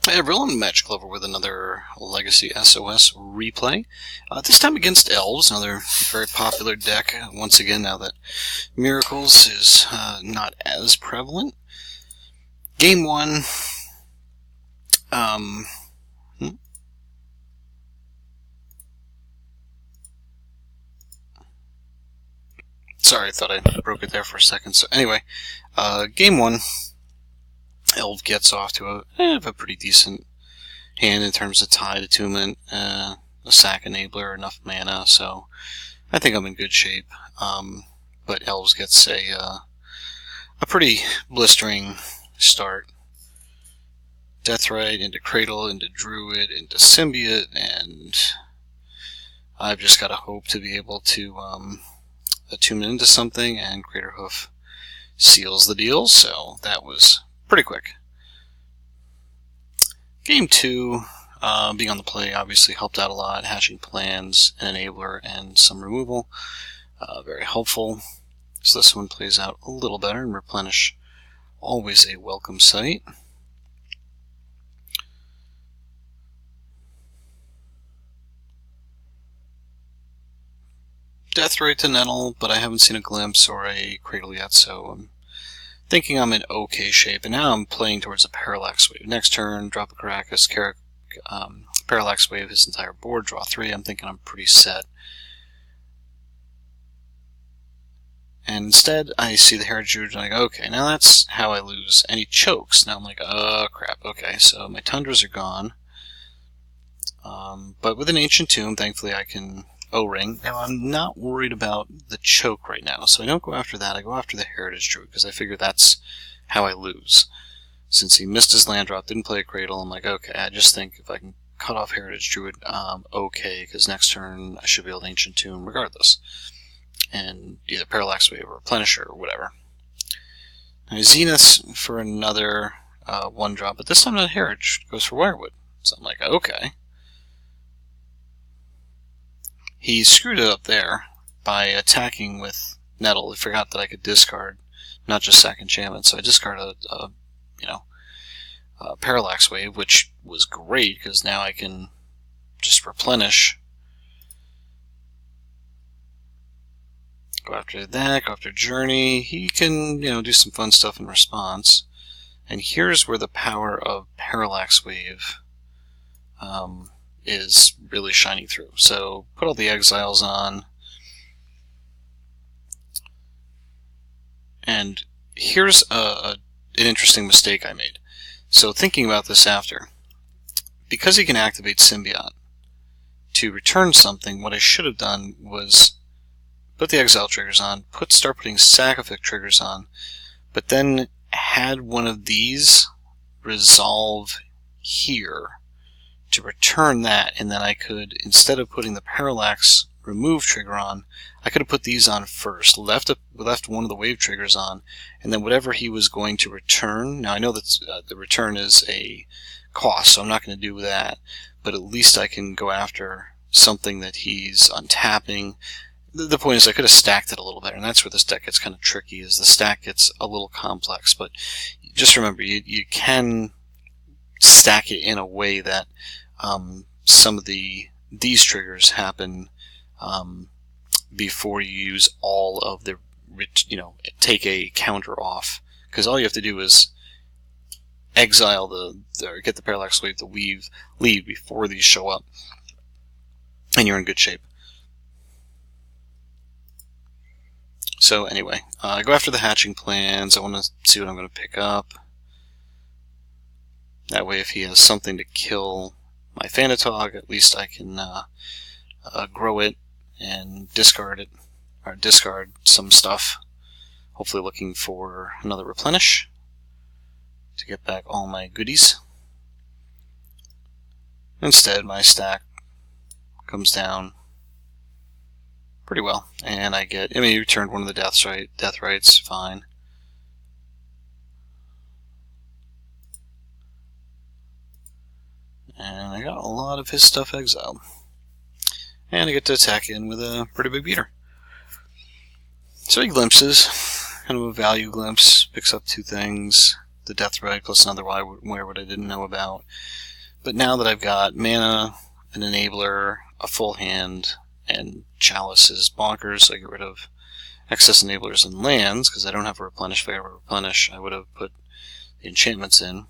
Hey everyone, Magic Lover with another Legacy SOS replay. This time against Elves, another very popular deck, once again now that Miracles is not as prevalent. Game 1, sorry, I thought I broke it there for a second. So anyway, Game 1, Elf gets off to a pretty decent hand in terms of Tide Attunement, a sack enabler, enough mana, so I think I'm in good shape. But Elves gets a pretty blistering start. Deathrite into Cradle, into Druid, into Symbiote, and I've just got to hope to be able to attune into something, and Craterhoof seals the deal, so that was pretty quick. Game 2, being on the play obviously helped out a lot. Hatching plans, an enabler, and some removal. Very helpful. So this one plays out a little better, and replenish, always a welcome sight. Deathrite to Nettle, but I haven't seen a glimpse or a Cradle yet, so I'm thinking I'm in okay shape, and now I'm playing towards a Parallax Wave. Next turn, drop a Caracas, Parallax Wave his entire board, draw 3. I'm thinking I'm pretty set. And instead, I see the Heritage Druid, and I go, okay, now that's how I lose. And he chokes. Now I'm like, oh, crap. Okay, so my Tundras are gone. But with an Ancient Tomb, thankfully I can O-Ring. Now, I'm not worried about the choke right now, so I don't go after that. I go after the Heritage Druid, because I figure that's how I lose. Since he missed his land drop, didn't play a Cradle, I'm like, okay, I just think if I can cut off Heritage Druid, okay, because next turn I should be able to Ancient Tomb regardless. And either Parallax Wave or Replenisher or whatever. Now, Zenith for another 1-drop, but this time not Heritage, goes for Wirewood. So I'm like, okay. He screwed it up there by attacking with Nettle. He forgot that I could discard, not just sack enchantment. So I discarded a Parallax Wave, which was great because now I can just replenish. Go after that. Go after Journey. He can do some fun stuff in response. And here's where the power of Parallax Wave is really shining through. So put all the exiles on, and here's an interesting mistake I made. So thinking about this after, because he can activate Symbiote to return something, what I should have done was put the exile triggers on, start putting Sacrifice triggers on, but then had one of these resolve here to return that, and then I could, instead of putting the Parallax remove trigger on, I could have put these on first, left one of the wave triggers on, and then whatever he was going to return. Now I know that the return is a cost, so I'm not going to do that, but at least I can go after something that he's untapping. The point is I could have stacked it a little better, and that's where this deck gets kind of tricky, is the stack gets a little complex, but just remember, you can stack it in a way that some of these triggers happen before you use all of the, take a counter off, because all you have to do is exile get the Parallax Wave to leave before these show up, and you're in good shape. So anyway, I go after the hatching plans. I want to see what I'm going to pick up. That way, if he has something to kill my Thanatog, at least I can grow it and discard it, or discard some stuff. Hopefully looking for another replenish to get back all my goodies. Instead, my stack comes down pretty well, and I he returned one of the Deathrites, fine. And I got a lot of his stuff exiled. And I get to attack in with a pretty big beater. So he glimpses, kind of a value glimpse, picks up 2 things. the Death Ray plus another Weirwood I didn't know about. But now that I've got mana, an enabler, a full hand, and Chalice is bonkers, so I get rid of excess enablers and lands, because I don't have a replenish. If I ever replenish, I would have put the enchantments in.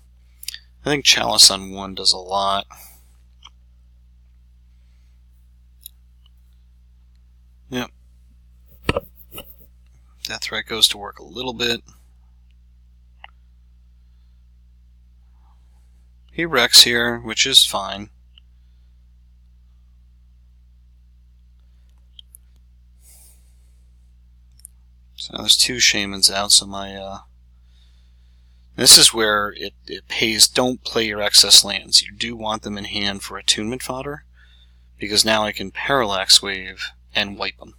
I think Chalice on 1 does a lot. Yep. Deathray goes to work a little bit. He wrecks here, which is fine. So now there's 2 Shamans out, so my this is where it pays. Don't play your excess lands. You do want them in hand for attunement fodder, because now I can Parallax Wave and wipe them.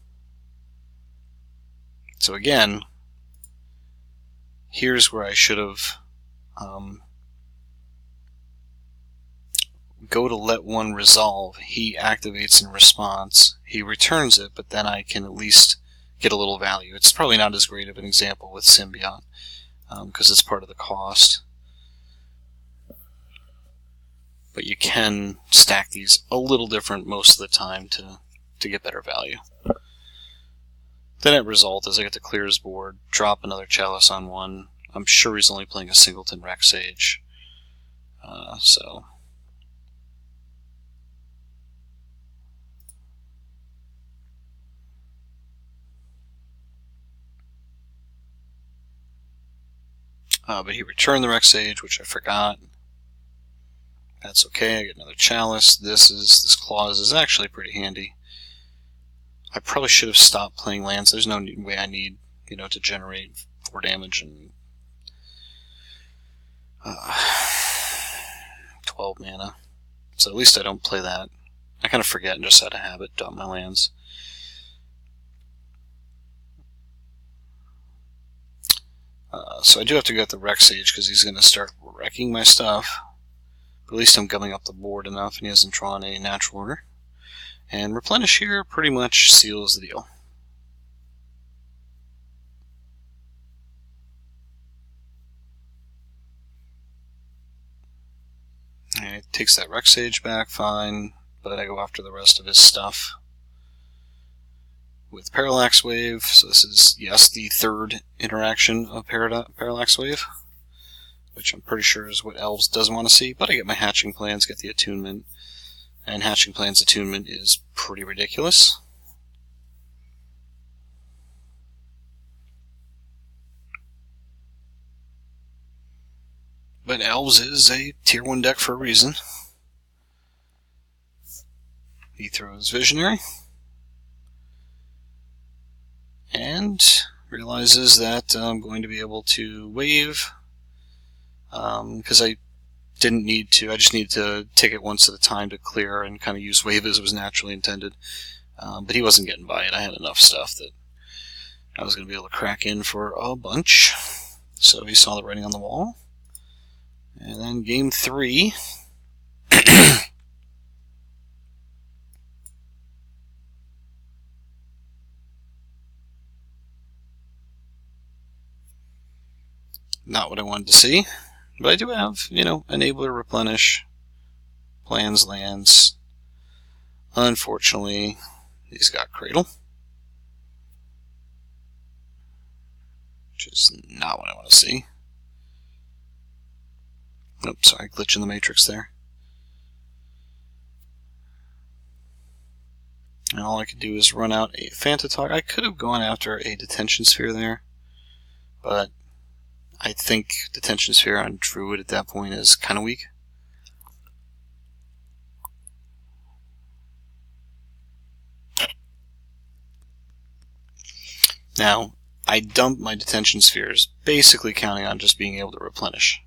So again, here's where I should have go to let 1 resolve. He activates in response. He returns it, but then I can at least get a little value. It's probably not as great of an example with Symbiont, because it's part of the cost. But you can stack these a little different most of the time to get better value. The net result is I get to clear his board, drop another Chalice on 1. I'm sure he's only playing a singleton Rec Sage. But he returned the Rec Sage, which I forgot. That's okay, I get another Chalice. This clause is actually pretty handy. I probably should have stopped playing lands. There's no way I need, to generate 4 damage and 12 mana. So at least I don't play that. I kind of forget and just out of habit dump my lands. So I do have to get the Rec Sage because he's going to start wrecking my stuff. But at least I'm gumming up the board enough and he hasn't drawn a natural order. And Replenish here pretty much seals the deal. And it takes that Rec Sage back, fine, but I go after the rest of his stuff with Parallax Wave. So this is, yes, the 3rd interaction of Parallax Wave, which I'm pretty sure is what Elves doesn't want to see, but I get my Hatching Plans, get the attunement, and Hatching Plans attunement is pretty ridiculous. But Elves is a Tier 1 deck for a reason. He throws Visionary and realizes that I'm going to be able to wave because I didn't need to. I just needed to take it once at a time to clear and kind of use wave as it was naturally intended. But he wasn't getting by it. I had enough stuff that I was going to be able to crack in for a bunch. So he saw the writing on the wall. And then game 3. Not what I wanted to see. But I do have, enabler, replenish, plans, lands. Unfortunately, he's got Cradle, which is not what I want to see. Oops, sorry, glitch in the matrix there. And all I could do is run out a Fantatalk. I could have gone after a Detention Sphere there, but I think Detention Sphere on Druid at that point is kind of weak. Now, I dumped my Detention Spheres, basically counting on just being able to replenish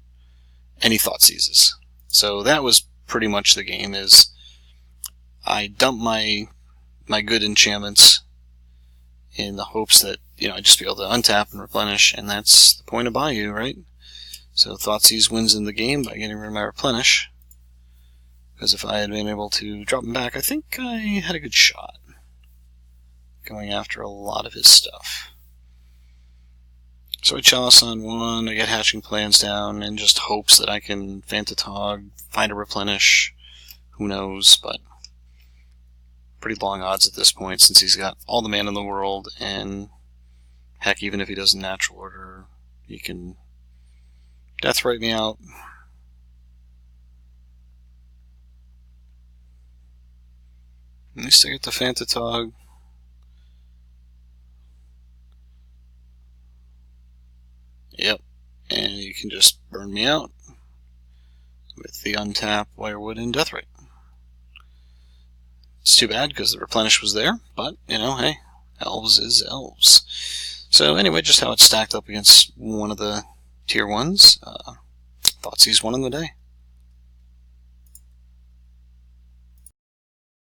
any Thought Seizes. So that was pretty much the game, is I dumped my good enchantments in the hopes that, I'd just be able to untap and replenish, and that's the point of Bayou, right? So Thoughtseize wins in the game by getting rid of my replenish. Because if I had been able to drop him back, I think I had a good shot going after a lot of his stuff. So I Chalice on 1, I get Hatching Plans down, and just hopes that I can Fantatog, find a Replenish. Who knows, but pretty long odds at this point since he's got all the mana in the world, and heck, even if he does a natural order, he can Deathrite me out. At least I get the Fantatog. Yep, and you can just burn me out with the untap Wirewood and Deathrite. It's too bad because the Replenish was there, but, you know, hey, elves is elves. So anyway, just how it stacked up against one of the tier 1s. Thoughtseize won in the day.